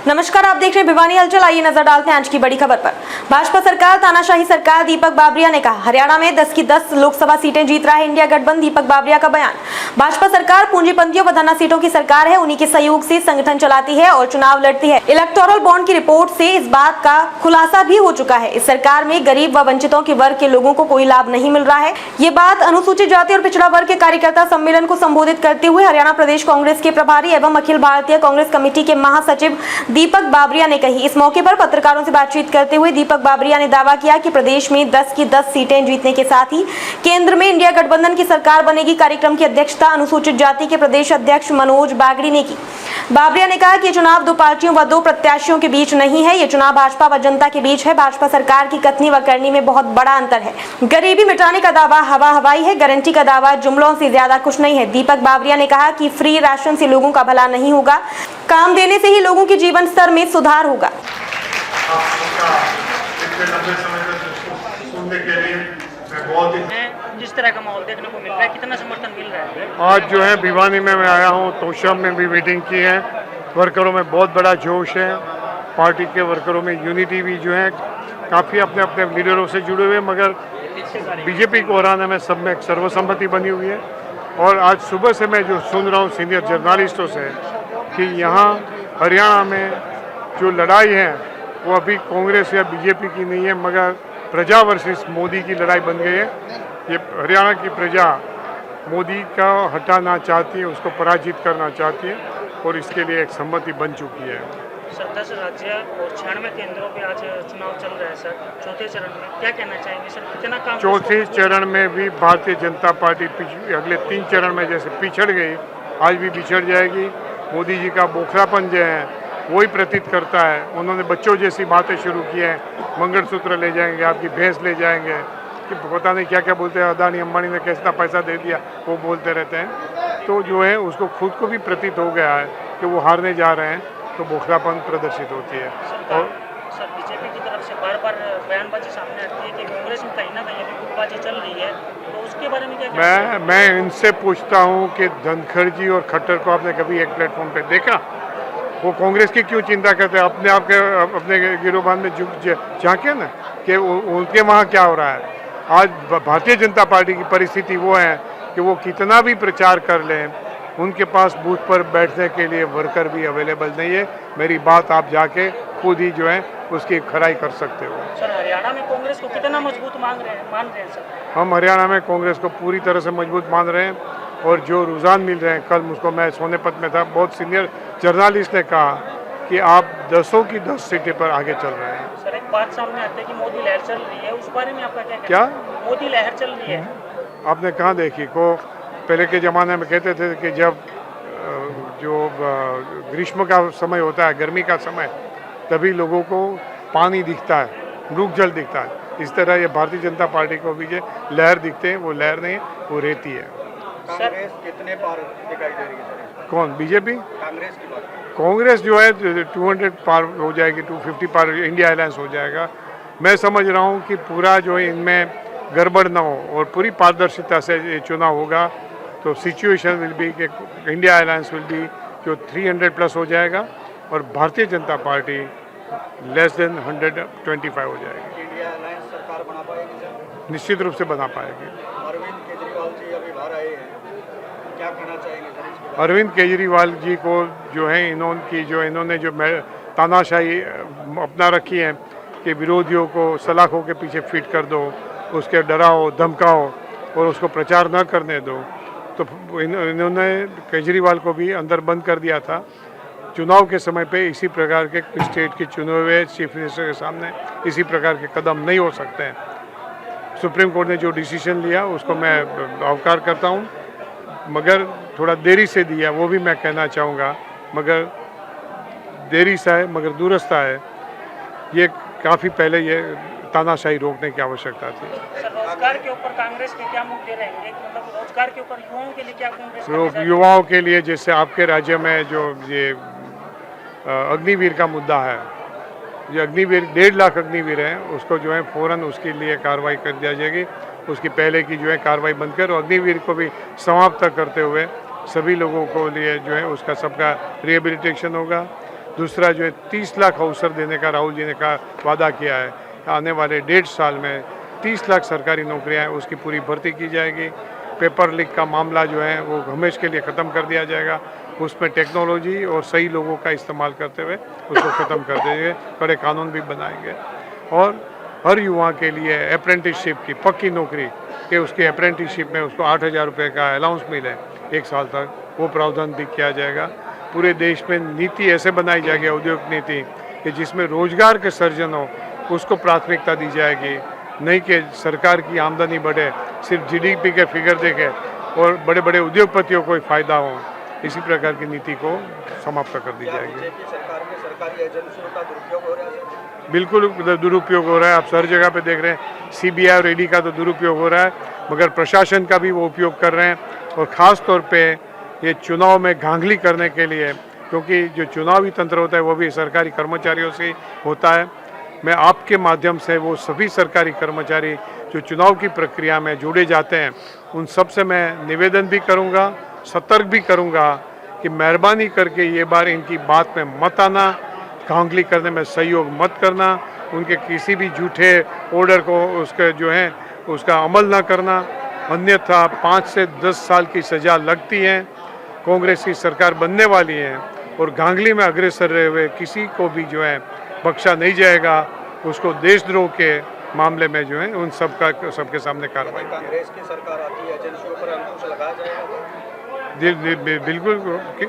नमस्कार, आप देख रहे हैं भिवानी हलचल। आइए नजर डालते हैं आज की बड़ी खबर पर। भाजपा सरकार, तानाशाही सरकार, दीपक बाबरिया ने कहा हरियाणा में 10 की 10 लोकसभा सीटें जीत रहा है इंडिया गठबंधन। दीपक बाबरिया का बयान। भाजपा सरकार पूंजीपतियों व धन्ना सीटों की सरकार है, उन्हीं के सहयोग से संगठन चलाती है और चुनाव लड़ती है। इलेक्टोरल बॉन्ड की रिपोर्ट से इस बात का खुलासा भी हो चुका है। इस सरकार में गरीब व वंचितों के वर्ग के लोगों को कोई लाभ नहीं मिल रहा है। ये बात अनुसूचित जाति और पिछड़ा वर्ग के कार्यकर्ता सम्मेलन को संबोधित करते हुए हरियाणा प्रदेश कांग्रेस के प्रभारी एवं अखिल भारतीय कांग्रेस कमेटी के महासचिव दीपक बाबरिया ने कही। इस मौके पर पत्रकारों से बातचीत करते हुए दीपक बाबरिया ने दावा किया कि प्रदेश में 10 की 10 सीटें जीतने के साथ ही केंद्र में इंडिया गठबंधन की सरकार बनेगी। कार्यक्रम की अध्यक्षता अनुसूचित जाति के प्रदेश अध्यक्ष मनोज बागड़ी ने की। बाबरिया ने कहा कि चुनाव दो पार्टियों व दो प्रत्याशियों के बीच नहीं है, ये चुनाव भाजपा व जनता के बीच है। भाजपा सरकार की कथनी व करनी में बहुत बड़ा अंतर है। गरीबी मिटाने का दावा हवा हवाई है, गारंटी का दावा जुमलों से ज्यादा कुछ नहीं है। दीपक बाबरिया ने कहा कि फ्री राशन से लोगों का भला नहीं होगा, काम देने से ही लोगों के जीवन स्तर में सुधार होगा। जिस तरह का माहौल देखने को मिल रहा है, कितना समर्थन मिल रहा है? आज जो है भिवानी में मैं आया हूँ, तोशाम में भी मीटिंग की है। वर्करों में बहुत बड़ा जोश है। पार्टी के वर्करों में यूनिटी भी जो है काफ़ी अपने अपने लीडरों से जुड़े हुए, मगर बीजेपी को हराने में सब में एक सर्वसम्मति बनी हुई है। और आज सुबह से मैं जो सुन रहा हूँ सीनियर जर्नलिस्टों से कि यहाँ हरियाणा में जो लड़ाई है वो अभी कांग्रेस या बीजेपी की नहीं है, मगर प्रजा वर्सेस मोदी की लड़ाई बन गई है। ये हरियाणा की प्रजा मोदी का हटाना चाहती है, उसको पराजित करना चाहती है और इसके लिए एक सहमति बन चुकी है। 10 राज्य और 96 केंद्रों पे आज चुनाव चल रहा है सर। चौथे चरण में क्या कहना चाहेंगे सर, कितना काम? चौथे चरण में भी भारतीय जनता पार्टी अगले 3 चरण में जैसे पिछड़ गई, आज भी पिछड़ जाएगी। मोदी जी का बोखलापन जो है वही प्रतीत करता है। उन्होंने बच्चों जैसी बातें शुरू की हैं, मंगलसूत्र ले जाएंगे, आपकी भैंस ले जाएंगे, कि पता नहीं क्या क्या बोलते हैं। अदानी अंबानी ने कितना पैसा दे दिया वो बोलते रहते हैं। तो जो है उसको खुद को भी प्रतीत हो गया है कि वो हारने जा रहे हैं, तो बोखलापन प्रदर्शित होती है। और सर बीजेपी की तरफ से बार बार बयानबाजी सामने आती है कि कांग्रेस में कहीं ना कहीं अभी गुटबाजी चल रही है, तो उसके बारे में क्या? मैं इनसे पूछता हूँ कि धनखड़ जी और खट्टर को आपने कभी एक प्लेटफॉर्म पे देखा? वो कांग्रेस की क्यों चिंता करते हैं? अपने आप के अपने गिरोबान में झांके ना कि उनके वहाँ क्या हो रहा है। आज भारतीय जनता पार्टी की परिस्थिति वो है कि वो कितना भी प्रचार कर लें, उनके पास बूथ पर बैठने के लिए वर्कर भी अवेलेबल नहीं है। मेरी बात आप जाके खुद ही जो है उसकी खराई कर सकते हो। सर हरियाणा में कांग्रेस को कितना मजबूत मान रहे हैं सर? हम हरियाणा में कांग्रेस को पूरी तरह से मजबूत मान रहे हैं और जो रुझान मिल रहे हैं, कल मुझको मैं सोनेपत में था, बहुत सीनियर जर्नलिस्ट ने कहा कि आप 10 की 10 सीटें पर आगे चल रहे हैं। सर एक बात सामने आती है कि मोदी लहर चल रही है, उस बारे में आपका क्या? मोदी लहर चल रही है, आपने कहाँ देखी? को पहले के ज़माने में कहते थे कि जब जो ग्रीष्म का समय होता है, गर्मी का समय, तभी लोगों को पानी दिखता है, मृग जल दिखता है। इस तरह ये भारतीय जनता पार्टी को भी जो लहर दिखते हैं, वो लहर नहीं, वो रेती है। कांग्रेस कितने पार दिखाई दे रही है? कौन? बीजेपी? कांग्रेस की बात। कांग्रेस जो है 200 पार हो जाएगी, 250 पार इंडिया अलायंस हो जाएगा। मैं समझ रहा हूँ कि पूरा जो है इनमें गड़बड़ ना हो और पूरी पारदर्शिता से ये चुनाव होगा, तो सिचुएशन विल बी कि इंडिया अलायंस विल बी जो 300 प्लस हो जाएगा और Bharatiya Janata party less than 125 हो जाएगी। इंडिया अलायंस सरकार बना पाएगी सर? निश्चित रूप से बना पाएगी। अरविंद केजरीवाल जी अभी बाहर आए हैं, क्या कहना चाहेंगे सर इसके बारे में? अरविंद केजरीवाल जी को जो है इन्होंने जो तानाशाही अपना रखी है कि विरोधियों को सलाखों के पीछे फिट कर दो, उसके डराओ धमकाओ और उसको प्रचार न करने दो, तो इन्होंने केजरीवाल को भी अंदर बंद कर दिया था। चुनाव के समय पे इसी प्रकार के स्टेट के चुने हुए चीफ मिनिस्टर के सामने इसी प्रकार के कदम नहीं हो सकते हैं। सुप्रीम कोर्ट ने जो डिसीजन लिया उसको मैं आवकार करता हूँ, मगर थोड़ा देरी से दिया, वो भी मैं कहना चाहूँगा, मगर देरी सा है मगर दुरुस्त है। ये काफ़ी पहले ये तानाशाही रोकने की आवश्यकता थी। सर रोजगार के ऊपर कांग्रेस के क्या मुद्दे रहेंगे? मतलब रोजगार के ऊपर युवाओं के लिए क्या कांग्रेस? युवाओं के लिए जैसे आपके राज्य में जो ये अग्निवीर का मुद्दा है, ये अग्निवीर 1.5 लाख अग्निवीर हैं, उसको जो है फ़ौरन उसके लिए कार्रवाई कर दिया जाएगी। उसकी पहले की जो है कार्रवाई बंद कर और अग्निवीर को भी समाप्त करते हुए सभी लोगों को लिए जो है उसका सबका रिहेबिलिटेशन होगा। दूसरा जो है 30 लाख अवसर देने का राहुल जी ने कहा वादा किया है। आने वाले 1.5 साल में 30 लाख सरकारी नौकरियां हैं, उसकी पूरी भर्ती की जाएगी। पेपर लीक का मामला जो है वो हमेशा के लिए ख़त्म कर दिया जाएगा। उसमें टेक्नोलॉजी और सही लोगों का इस्तेमाल करते हुए उसको ख़त्म कर देंगे। कड़े कानून भी बनाएंगे और हर युवा के लिए अप्रेंटिसशिप की पक्की नौकरी कि उसकी अप्रेंटिसशिप में उसको 8,000 रुपये का अलाउंस मिले 1 साल तक, वो प्रावधान भी किया जाएगा। पूरे देश में नीति ऐसे बनाई जाएगी, औद्योगिक नीति, कि जिसमें रोजगार के सृजन हो उसको प्राथमिकता दी जाएगी। नहीं कि सरकार की आमदनी बढ़े, सिर्फ जीडीपी के फिगर देखे और बड़े बड़े उद्योगपतियों को ही फायदा हो। इसी प्रकार की नीति को समाप्त कर दी जाएगी। बीजेपी सरकार में सरकारी एजेंसियों का दुरुपयोग हो रहा है। बिल्कुल दुरुपयोग हो रहा है। आप हर जगह पे देख रहे हैं सीबीआई और ईडी का तो दुरुपयोग हो रहा है, मगर प्रशासन का भी वो उपयोग कर रहे हैं। और ख़ास तौर पे ये चुनाव में धांधली करने के लिए, क्योंकि जो चुनावी तंत्र होता है वो भी सरकारी कर्मचारियों से होता है। मैं आपके माध्यम से वो सभी सरकारी कर्मचारी जो चुनाव की प्रक्रिया में जुड़े जाते हैं उन सब से मैं निवेदन भी करूंगा, सतर्क भी करूंगा कि मेहरबानी करके ये बार इनकी बात में मत आना, धांधली करने में सहयोग मत करना, उनके किसी भी झूठे ऑर्डर को उसके जो है उसका अमल ना करना, अन्यथा 5 से 10 साल की सज़ा लगती है। कांग्रेस की सरकार बनने वाली है और धांधली में अग्रसर रहे हुए किसी को भी जो है बख्शा नहीं जाएगा। उसको देशद्रोह के मामले में जो है उन सबके सामने कार्रवाई। कांग्रेस की सरकार आती है, एजेंसियों पर अंकुश लगाया जाएगा। बिल्कुल।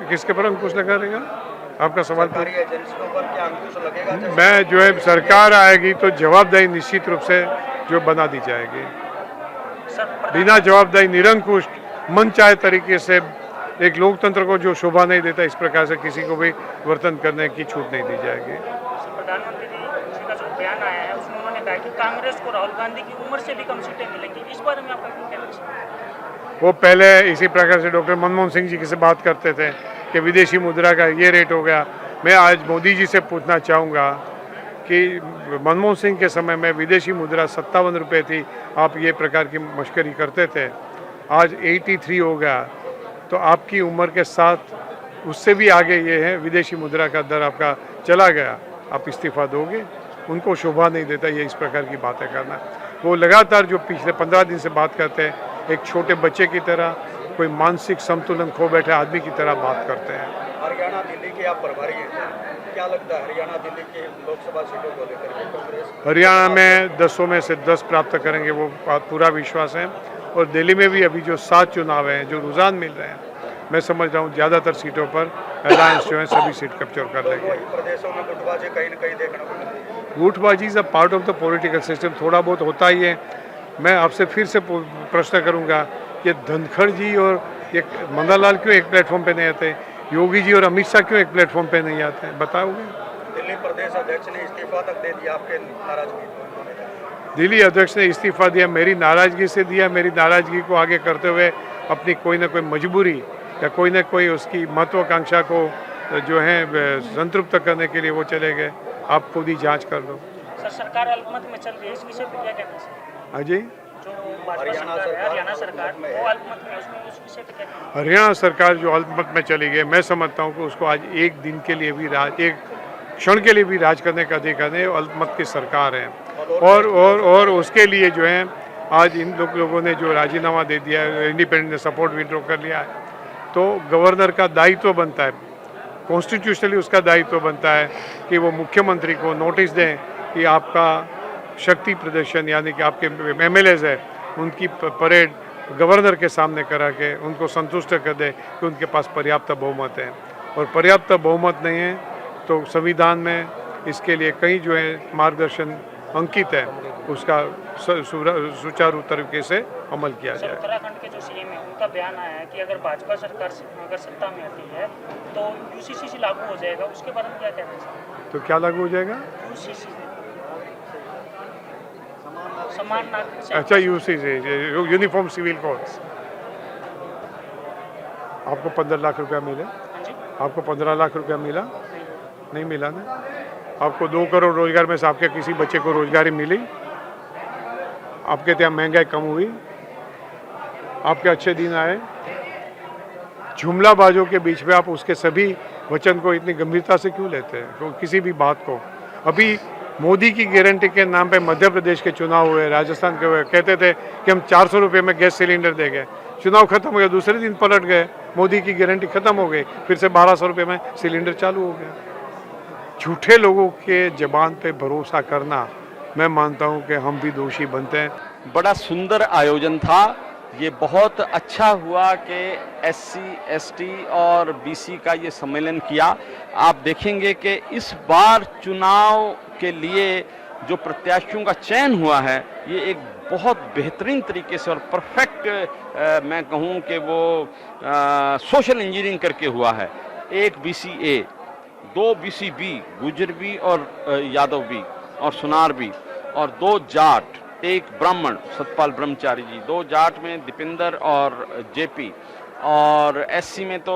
किसके पर अंकुश लगा रहेगा? आपका सवाल सरकारी एजेंसियों पर क्या अंकुश लगेगा? मैं जो है सरकार आएगी तो जवाबदेही निश्चित रूप से जो बना दी जाएगी। बिना जवाबदेही निरंकुश मन चाहे तरीके से एक लोकतंत्र को जो शोभा नहीं देता, इस प्रकार से किसी को भी वर्तन करने की छूट नहीं दी जाएगी। प्रधानमंत्री जी का जो बयान आया है उसमें उन्होंने कहा कि कांग्रेस को राहुल गांधी की उम्र से भी कम सीटें मिलेंगी। इस बारे में आपका क्या कहना है? वो पहले इसी प्रकार से डॉक्टर मनमोहन सिंह जी से बात करते थे कि विदेशी मुद्रा का ये रेट हो गया। मैं आज मोदी जी से पूछना चाहूँगा कि मनमोहन सिंह के समय में विदेशी मुद्रा 57 रुपये थी, आप ये प्रकार की मश्करी करते थे। आज 83 हो गया, तो आपकी उम्र के साथ उससे भी आगे ये है, विदेशी मुद्रा का दर आपका चला गया, आप इस्तीफा दोगे? उनको शोभा नहीं देता ये इस प्रकार की बातें करना। वो लगातार जो पिछले 15 दिन से बात करते हैं, एक छोटे बच्चे की तरह, कोई मानसिक संतुलन खो बैठे आदमी की तरह बात करते हैं। हरियाणा दिल्ली के आप प्रभारी हैं, क्या लगता है हरियाणा दिल्ली की लोकसभा सीटों को लेकर के कांग्रेस? हरियाणा में 10 में से 10 प्राप्त करेंगे, वो पूरा विश्वास है। और दिल्ली में भी अभी जो 7 चुनाव हैं, जो रुझान मिल रहे हैं, मैं समझ रहा हूँ ज़्यादातर सीटों पर अलायंस जो है सभी सीट कैप्चर कर लेंगे। प्रदेशों में गुटबाजी कहीं न कहीं देखने को मिलती है। गुटबाजी is a part of the political system, थोड़ा बहुत होता ही है। मैं आपसे फिर से प्रश्न करूंगा, ये धनखड़ जी और ये मदन लाल क्यों एक प्लेटफॉर्म पे नहीं आते? योगी जी और अमित शाह क्यों एक प्लेटफॉर्म पे नहीं आते हैं? बताओगे? दिल्ली प्रदेश अध्यक्ष ने इस्तीफा तक दे दिया आपके नाराजगी को। दिल्ली अध्यक्ष ने इस्तीफा दिया, मेरी नाराजगी से दिया। मेरी नाराजगी को आगे करते हुए अपनी कोई ना कोई मजबूरी या कोई ना कोई उसकी महत्वाकांक्षा को जो है संतृप्त करने के लिए वो चले गए। आप खुद ही जांच कर लो। सर, सरकार अल्पमत में चल रही है, इस विषय पर क्या कहना है? हाँ जी, जो भाजपा सरकार है, हरियाणा सरकार, वो अल्पमत में, उसमें उस विषय पर क्या कहना है? हरियाणा सरकार जो अल्पमत में चली गई, मैं समझता हूँ कि उसको आज एक दिन के लिए भी एक क्षण के लिए भी राज करने का अधिकार नहीं। अल्पमत की सरकार है और उसके लिए जो है आज इन लोगों ने जो राजीनामा दे दिया है, इंडिपेंडेंट ने सपोर्ट विड्रॉ कर लिया है, तो गवर्नर का दायित्व बनता है, कॉन्स्टिट्यूशनली उसका दायित्व बनता है कि वो मुख्यमंत्री को नोटिस दें कि आपका शक्ति प्रदर्शन यानी कि आपके MLAs है उनकी परेड गवर्नर के सामने करा के उनको संतुष्ट कर दे कि उनके पास पर्याप्त बहुमत है। और पर्याप्त बहुमत नहीं है तो संविधान में इसके लिए कई जो है मार्गदर्शन अंकित है, उसका सुचारू तरीके से अमल किया जाए। उत्तराखंड के जो CM है उनका बयान आया है कि अगर भाजपा सरकार अगर सत्ता में आती है तो UCC लागू हो जाएगा, उसके बारे में क्या कहना है? तो क्या लागू हो जाएगा? UCC समान नागरिक। अच्छा, UCC यूनिफॉर्म सिविल कोड। आपको 15 लाख रुपया मिले? आपको 15 लाख रुपया मिला? नहीं मिला ना। आपको 2 करोड़ रोजगार में से आपके किसी बच्चे को रोजगारी मिली? आपके यहाँ महंगाई कम हुई? आपके अच्छे दिन आए? जुमलाबाजों के बीच में आप उसके सभी वचन को इतनी गंभीरता से क्यों लेते हैं किसी भी बात को। अभी मोदी की गारंटी के नाम पे मध्य प्रदेश के चुनाव हुए, राजस्थान के हुए, कहते थे कि हम 400 रुपये में गैस सिलेंडर देंगे। चुनाव खत्म हो गया, दूसरे दिन पलट गए, मोदी की गारंटी खत्म हो गई, फिर से 1200 रुपये में सिलेंडर चालू हो गया। झूठे लोगों के जबान पे भरोसा करना, मैं मानता हूँ कि हम भी दोषी बनते हैं। बड़ा सुंदर आयोजन था। ये बहुत अच्छा हुआ कि SC, ST और BC का ये सम्मेलन किया। आप देखेंगे कि इस बार चुनाव के लिए जो प्रत्याशियों का चयन हुआ है ये एक बहुत बेहतरीन तरीके से और परफेक्ट मैं कहूँ कि वो सोशल इंजीनियरिंग करके हुआ है। 1 BCA, 2 BCB, गुजर भी और यादव भी और सुनार भी, और 2 जाट, 1 ब्राह्मण सतपाल ब्रह्मचारी जी, 2 जाट में दीपिंदर और JP, और SC में तो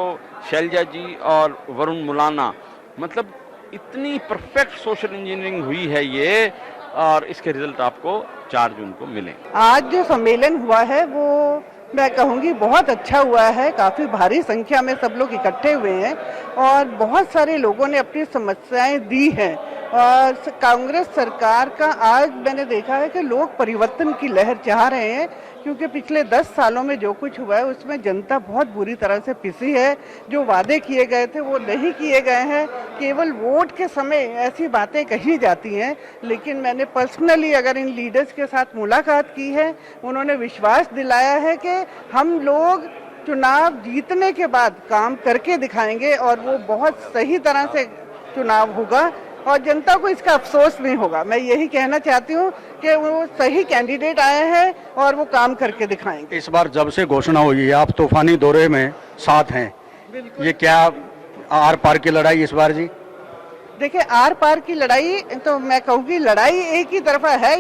शैलजा जी और वरुण मुलाना। मतलब इतनी परफेक्ट सोशल इंजीनियरिंग हुई है ये, और इसके रिजल्ट आपको 4 जून को मिले। आज जो सम्मेलन हुआ है वो मैं कहूँगी बहुत अच्छा हुआ है। काफ़ी भारी संख्या में सब लोग इकट्ठे हुए हैं और बहुत सारे लोगों ने अपनी समस्याएं दी हैं। और कांग्रेस सरकार का आज मैंने देखा है कि लोग परिवर्तन की लहर चाह रहे हैं, क्योंकि पिछले 10 सालों में जो कुछ हुआ है उसमें जनता बहुत बुरी तरह से पिसी है। जो वादे किए गए थे वो नहीं किए गए हैं, केवल वोट के समय ऐसी बातें कही जाती हैं। लेकिन मैंने पर्सनली अगर इन लीडर्स के साथ मुलाकात की है, उन्होंने विश्वास दिलाया है कि हम लोग चुनाव जीतने के बाद काम करके दिखाएंगे और वो बहुत सही तरह से चुनाव होगा और जनता को इसका अफसोस नहीं होगा। मैं यही कहना चाहती हूँ कि वो सही कैंडिडेट आए हैं और वो काम करके दिखाएंगे। इस बार जब से घोषणा हुई है आप तूफानी दौरे में साथ हैं, ये क्या आर पार की लड़ाई इस बार जी? देखिए, आर पार की लड़ाई तो मैं कहूँगी लड़ाई एक ही तरफा है।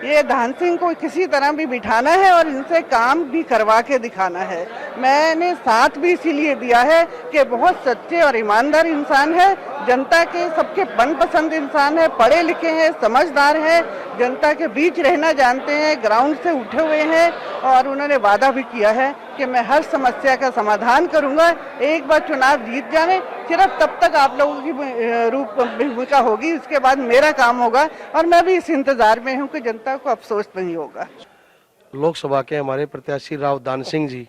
ये धान सिंह को किसी तरह भी बिठाना है और इनसे काम भी करवा के दिखाना है। मैंने साथ भी इसीलिए दिया है कि बहुत सच्चे और ईमानदार इंसान है, जनता के सबके मनपसंद इंसान है, पढ़े लिखे हैं, समझदार हैं, जनता के बीच रहना जानते हैं, ग्राउंड से उठे हुए हैं और उन्होंने वादा भी किया है कि मैं हर समस्या का समाधान करूंगा। एक बार चुनाव जीत जाने, सिर्फ तब तक आप लोगों की भूमिका होगी, उसके बाद मेरा काम होगा और मैं भी इस इंतजार में हूं कि जनता को अफसोस नहीं होगा। लोकसभा के हमारे प्रत्याशी राव दान सिंह जी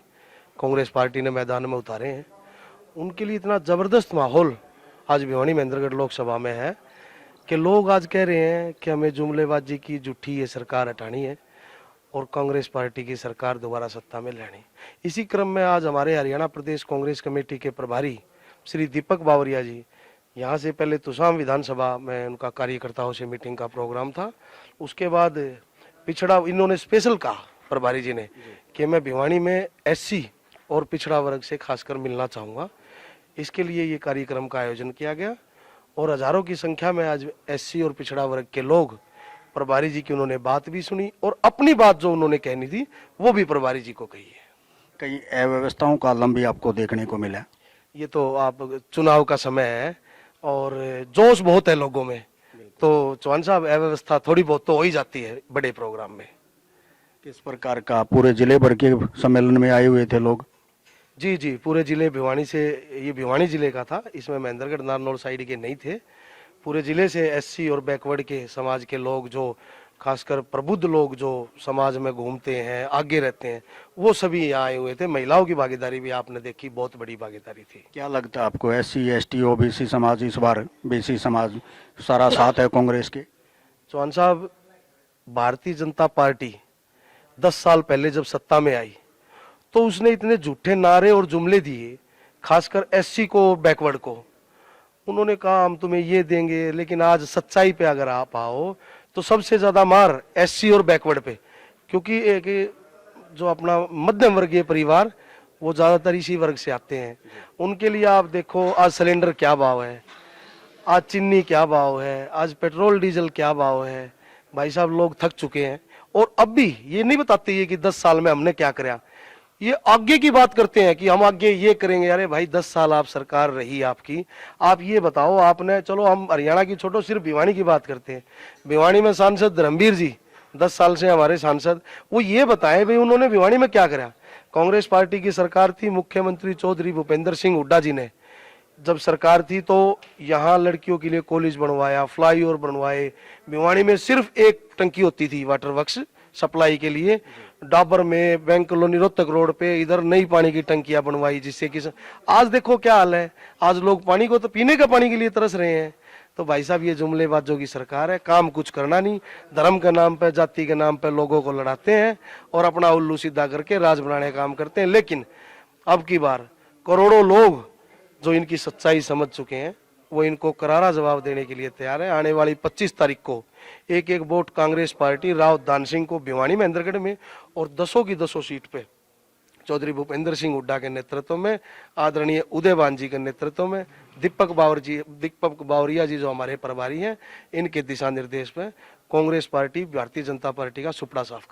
कांग्रेस पार्टी ने मैदान में उतारे हैं। उनके लिए इतना जबरदस्त माहौल आज भिवानी महेंद्रगढ़ लोकसभा में है कि लोग आज कह रहे हैं कि हमें जुमलेबाजी की झूठी ये सरकार हटानी है और कांग्रेस पार्टी की सरकार दोबारा सत्ता में लानी। इसी क्रम में आज हमारे हरियाणा प्रदेश कांग्रेस कमेटी के प्रभारी श्री दीपक बावरिया जी, यहाँ से पहले तुसाम विधानसभा में उनका कार्यकर्ताओं से मीटिंग का प्रोग्राम था, उसके बाद पिछड़ा इन्होंने स्पेशल कहा प्रभारी जी ने कि मैं भिवानी में SC और पिछड़ा वर्ग से खासकर मिलना चाहूँगा। इसके लिए ये कार्यक्रम का आयोजन किया गया और हजारों की संख्या में आज SC और पिछड़ा वर्ग के लोग प्रभारी जी की उन्होंने बात भी सुनी और अपनी बात जो उन्होंने कहनी थी वो भी प्रभारी जी को कही है। कई अव्यवस्थाओं का आलम भी आपको देखने को मिला। ये तो आप चुनाव का समय है और जोश बहुत है लोगों में, तो चौहान साहब अव्यवस्था थोड़ी बहुत तो हो ही जाती है बड़े प्रोग्राम में। किस प्रकार का पूरे जिले भर के सम्मेलन में आए हुए थे लोग? जी, पूरे जिले भिवानी से, ये भिवानी जिले का था, इसमें महेंद्रगढ़ नारनौल साइड के नहीं थे। पूरे जिले से SC और बैकवर्ड के समाज के लोग, जो खासकर प्रबुद्ध लोग जो समाज में घूमते हैं, आगे रहते हैं, वो सभी यहाँ आए हुए थे। महिलाओं की भागीदारी भी आपने देखी, बहुत बड़ी भागीदारी थी। क्या लगता है आपको SC, ST, OBC समाज इस बार BC समाज सारा साथ है कांग्रेस के? चौहान साहब, भारतीय जनता पार्टी 10 साल पहले जब सत्ता में आई तो उसने इतने झूठे नारे और जुमले दिए, खासकर SC को, बैकवर्ड को। उन्होंने कहा हम तुम्हें ये देंगे, लेकिन आज सच्चाई पे अगर आप आओ तो सबसे ज्यादा मार SC और बैकवर्ड पे, क्योंकि एक जो अपना मध्यम वर्गीय परिवार वो ज्यादातर इसी वर्ग से आते हैं। उनके लिए आप देखो आज सिलेंडर क्या भाव है, आज चीनी क्या भाव है, आज पेट्रोल डीजल क्या भाव है। भाई साहब, लोग थक चुके हैं और अब भी ये नहीं बताते ये कि 10 साल में हमने क्या कराया, ये आगे की बात करते हैं कि हम आगे ये करेंगे। अरे भाई, 10 साल आप सरकार रही आपकी, आप ये बताओ आपने, चलो हम हरियाणा की छोड़ो, सिर्फ भिवानी की बात करते हैं। भिवानी में सांसद धर्मवीर जी 10 साल से हमारे सांसद, वो ये बताएं भाई उन्होंने भिवानी में क्या करा। कांग्रेस पार्टी की सरकार थी, मुख्यमंत्री चौधरी भूपेंद्र सिंह हुड्डा जी ने जब सरकार थी तो यहाँ लड़कियों के लिए कॉलेज बनवाया, फ्लाईओवर बनवाए। भिवानी में सिर्फ एक टंकी होती थी वाटर वर्क्स सप्लाई के लिए। डाबर में, बैंक कॉलोनी, रोहतक रोड पे इधर नई पानी की टंकियां बनवाई, जिससे कि आज देखो क्या हाल है। आज लोग पानी को तो पीने का पानी के लिए तरस रहे हैं। तो भाई साहब ये जुमलेबाजों की सरकार है, काम कुछ करना नहीं, धर्म के नाम पे, जाति के नाम पे लोगों को लड़ाते हैं और अपना उल्लू सीधा करके राज बनाने का काम करते हैं। लेकिन अब की बार करोड़ों लोग जो इनकी सच्चाई समझ चुके हैं वो इनको करारा जवाब देने के लिए तैयार है। आने वाली 25 तारीख को एक एक वोट कांग्रेस पार्टी राव दान सिंह को भिवानी महेंद्रगढ़ में और 10 की 10 सीट पे चौधरी भूपेंद्र सिंह हुड्डा के नेतृत्व में, आदरणीय उदयवान जी के नेतृत्व में, दीपक बावरिया जी जो हमारे प्रभारी हैं, इनके दिशा निर्देश पे कांग्रेस पार्टी भारतीय जनता पार्टी का सुपड़ा साफ करेगी।